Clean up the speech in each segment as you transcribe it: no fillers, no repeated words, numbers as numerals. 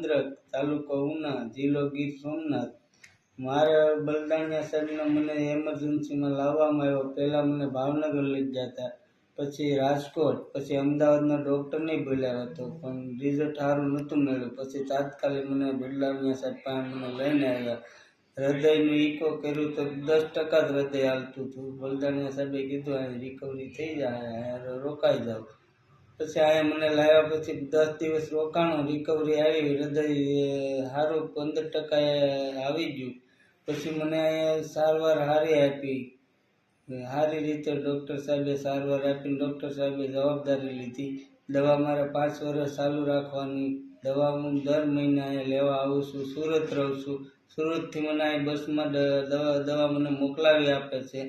ભદ્રક, તાલુકો ઉના, જિલ્લો ગીર સોમનાથ। મારા બલદાણિયા સાહેબને મને એમરજન્સીમાં લાવવામાં આવ્યો। પહેલાં મને ભાવનગર લઈ ગયા હતા, પછી રાજકોટ, પછી અમદાવાદના ડૉક્ટરને બોલાવ્યો હતો, પણ રિઝલ્ટ સારું નહોતું મળ્યું। પછી તાત્કાલિક મને બલદાણિયા સાહેબ પાસે મને લઈને આવ્યા। હૃદયનું ઇકો કર્યું તો 10% જ હૃદય હાલતું હતું। બલદાણિયા સાહેબે કીધું અહીંયા રિકવરી થઈ જાય, રોકાઈ જાવ। પછી અહીંયા મને લાવ્યા પછી 10 દિવસ રોકાણો, રિકવરી આવી, હૃદય સારું 15% આવી ગયું। પછી મને અહીંયા સારવાર સારી આપી, સારી રીતે ડૉક્ટર સાહેબે સારવાર આપીને ડૉક્ટર સાહેબે જવાબદારી લીધી। દવા મારે 5 વર્ષ ચાલુ રાખવાની। દવા હું દર મહિને અહીંયા લેવા આવું છું, સુરત રહું છું। સુરતથી મને અહીં બસમાં દવા મને મોકલાવી આપે છે।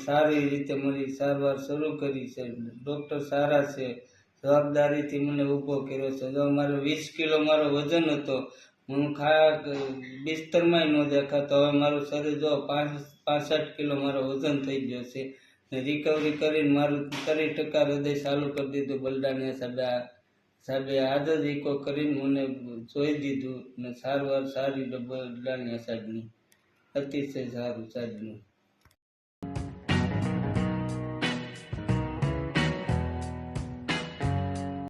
સારી રીતે મારી સારવાર શરૂ કરી છે। ડૉક્ટર સારા છે, જવાબદારીથી મને ઊભો કર્યો છે। જો મારો 20 કિલો મારો વજન હતો, હું બિસ્તરમાં ન દેખાતો, હવે મારું શરીર જો 65 કિલો મારો વજન થઈ ગયો છે। ને રિકવરી કરીને મારું 30% હૃદય ચાલુ કરી દીધું બલદાણિયા સાહેબે આજ જ ઇકો કરીને મને જોઈ દીધું ને સારવાર સારી બલદાણિયા સાહેબની, અતિશય સારું સાહેબનું।